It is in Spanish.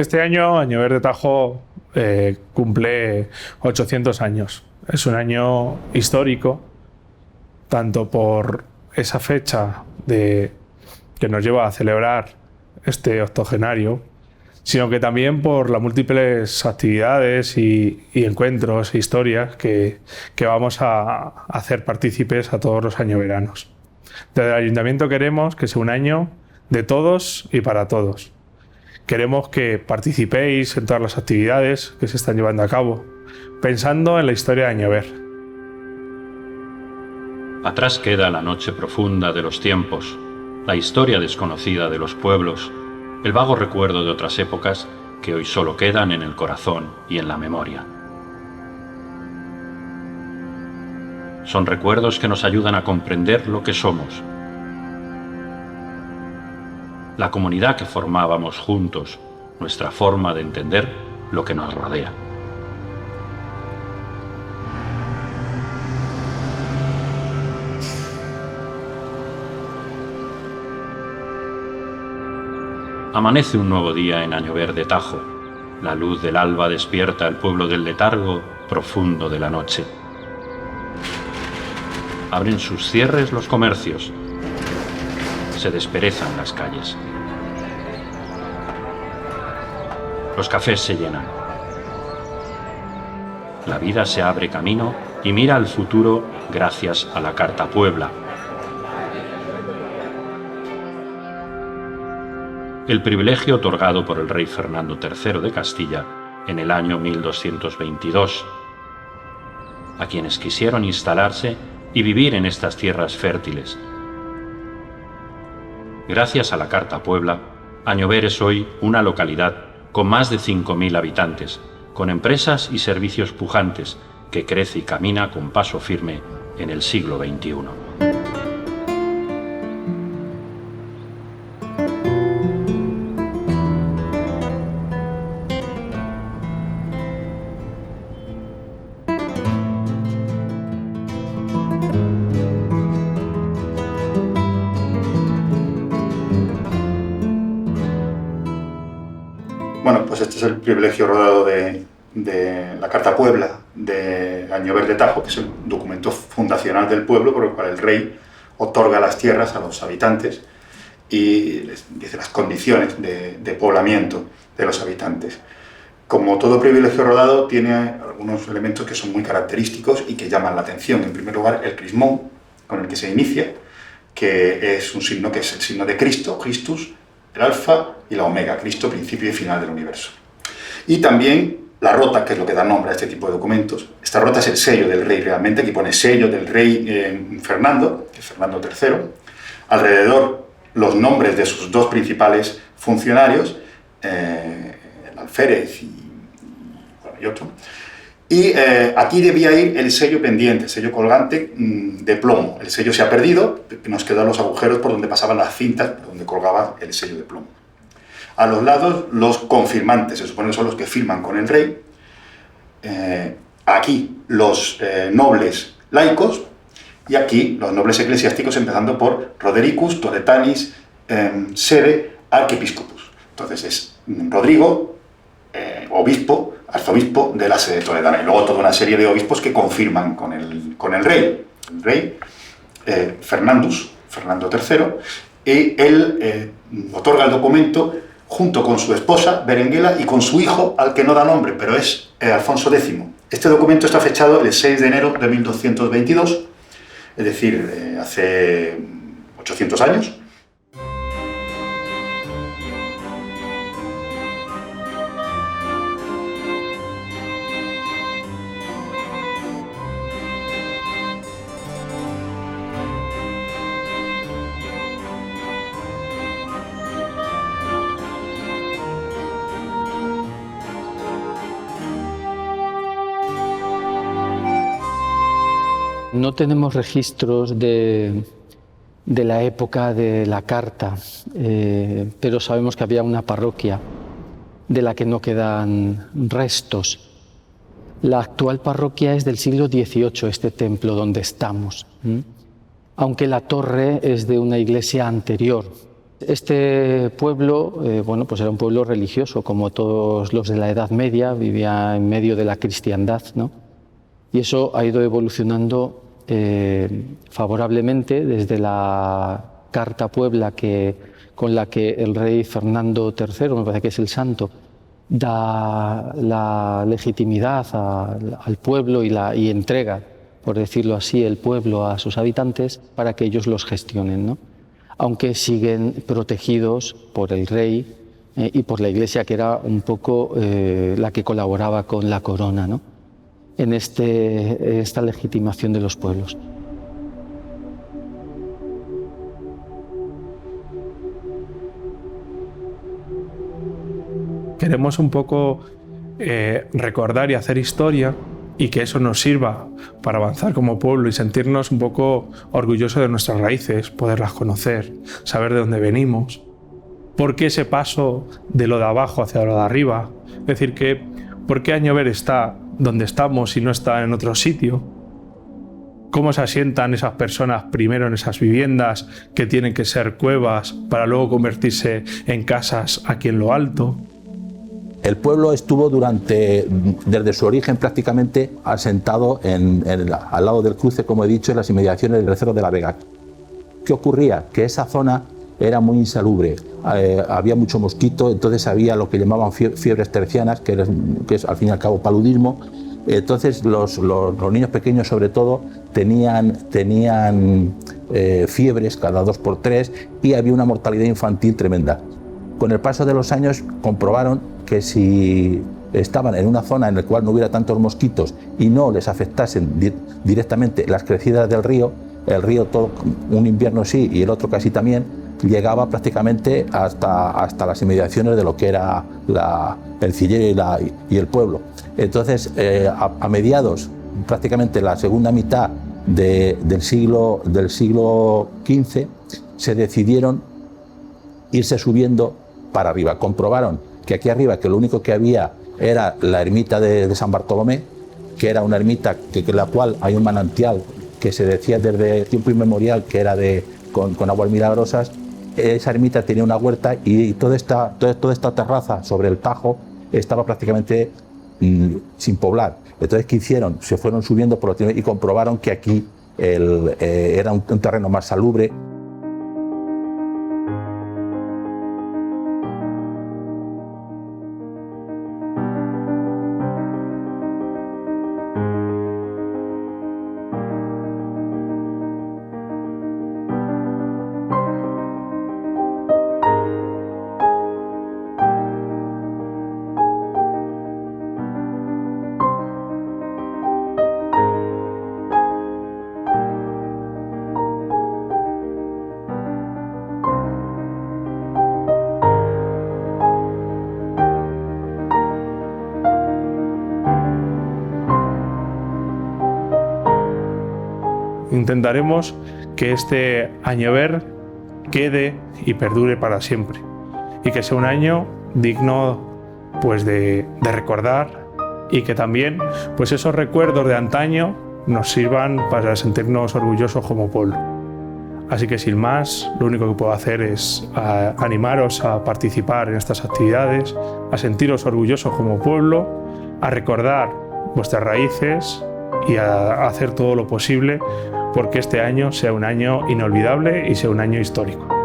Este año Añover de Tajo cumple 800 años. Es un año histórico, tanto por esa fecha que nos lleva a celebrar este octogenario, sino que también por las múltiples actividades y encuentros e historias que vamos a hacer partícipes a todos los añoveranos. Desde el Ayuntamiento queremos que sea un año de todos y para todos. Queremos que participéis en todas las actividades que se están llevando a cabo, pensando en la historia de Añover. Atrás queda la noche profunda de los tiempos, la historia desconocida de los pueblos, el vago recuerdo de otras épocas que hoy solo quedan en el corazón y en la memoria. Son recuerdos que nos ayudan a comprender lo que somos, la comunidad que formábamos juntos, nuestra forma de entender lo que nos rodea. Amanece un nuevo día en Añover de Tajo. La luz del alba despierta al pueblo del letargo profundo de la noche. Abren sus cierres los comercios. Se desperezan las calles. Los cafés se llenan. La vida se abre camino y mira al futuro gracias a la Carta Puebla. El privilegio otorgado por el rey Fernando III de Castilla en el año 1222, a quienes quisieron instalarse y vivir en estas tierras fértiles. Gracias a la Carta Puebla, Añover es hoy una localidad con más de 5.000 habitantes, con empresas y servicios pujantes, que crece y camina con paso firme en el siglo XXI. Bueno, pues este es el privilegio rodado de la Carta Puebla de Añover de Tajo, que es el documento fundacional del pueblo por el cual el rey otorga las tierras a los habitantes y les dice las condiciones de poblamiento de los habitantes. Como todo privilegio rodado, tiene algunos elementos que son muy característicos y que llaman la atención. En primer lugar, el crismón con el que se inicia, que es un signo que es el signo de Cristo, Christus, el alfa y la omega, Cristo, principio y final del universo. Y también la rota, que es lo que da nombre a este tipo de documentos. Esta rota es el sello del rey realmente, aquí pone sello del rey Fernando, que es Fernando III. Alrededor los nombres de sus dos principales funcionarios, el alférez y otro. Y aquí debía ir el sello pendiente, el sello colgante de plomo. El sello se ha perdido, nos quedan los agujeros por donde pasaban las cintas, por donde colgaba el sello de plomo. A los lados, los confirmantes, se supone que son los que firman con el rey. Aquí, los nobles laicos, y aquí, los nobles eclesiásticos, empezando por Rodericus, Toletanis, Sede, Archiepiscopus. Entonces es Rodrigo, obispo, arzobispo de la sede toledana, y luego toda una serie de obispos que confirman con el rey. El rey, Fernando III, y él otorga el documento junto con su esposa, Berenguela, y con su hijo, al que no da nombre, pero es Alfonso X. Este documento está fechado el 6 de enero de 1222, es decir, hace 800 años. No tenemos registros de la época de la Carta, pero sabemos que había una parroquia de la que no quedan restos. La actual parroquia es del siglo XVIII, este templo donde estamos, aunque la torre es de una iglesia anterior. Este pueblo, bueno, pues era un pueblo religioso, como todos los de la Edad Media, vivía en medio de la cristiandad, ¿no? Y eso ha ido evolucionando favorablemente desde la Carta Puebla con la que el rey Fernando III, me parece que es el santo, da la legitimidad al pueblo y entrega, por decirlo así, el pueblo a sus habitantes para que ellos los gestionen, ¿no? Aunque siguen protegidos por el rey y por la Iglesia, que era un poco la que colaboraba con la corona, ¿no? En esta legitimación de los pueblos. Queremos un poco recordar y hacer historia, y que eso nos sirva para avanzar como pueblo y sentirnos un poco orgullosos de nuestras raíces, poderlas conocer, saber de dónde venimos, por qué ese paso de lo de abajo hacia lo de arriba, es decir, por qué Añover está donde estamos y no está en otro sitio, cómo se asientan esas personas primero en esas viviendas que tienen que ser cuevas para luego convertirse en casas aquí en lo alto. El pueblo estuvo desde su origen prácticamente asentado al lado del cruce, como he dicho, en las inmediaciones del Cerro de la Vega. ¿Qué ocurría? Que esa zona era muy insalubre, había mucho mosquito, entonces había lo que llamaban fiebres tercianas, que es al fin y al cabo paludismo. Entonces los niños pequeños sobre todo tenían fiebres cada 2 por 3 y había una mortalidad infantil tremenda. Con el paso de los años comprobaron que si estaban en una zona en la cual no hubiera tantos mosquitos y no les afectasen directamente las crecidas del río, el río todo un invierno sí y el otro casi también, llegaba prácticamente hasta las inmediaciones de lo que era el Cillero y el pueblo. Entonces, a mediados, prácticamente la segunda mitad del siglo XV, se decidieron irse subiendo para arriba. Comprobaron que aquí arriba, que lo único que había era la ermita de San Bartolomé, que era una ermita en la cual hay un manantial que se decía desde tiempo inmemorial que era con aguas milagrosas. Esa ermita tenía una huerta y toda esta terraza sobre el Tajo estaba prácticamente sin poblar. Entonces, ¿qué hicieron? Se fueron subiendo y comprobaron que aquí era un terreno más salubre. Intentaremos que este Añover quede y perdure para siempre, y que sea un año digno pues de recordar, y que también pues esos recuerdos de antaño nos sirvan para sentirnos orgullosos como pueblo. Así que sin más, lo único que puedo hacer es animaros a participar en estas actividades, a sentiros orgullosos como pueblo, a recordar vuestras raíces y a hacer todo lo posible porque este año sea un año inolvidable y sea un año histórico.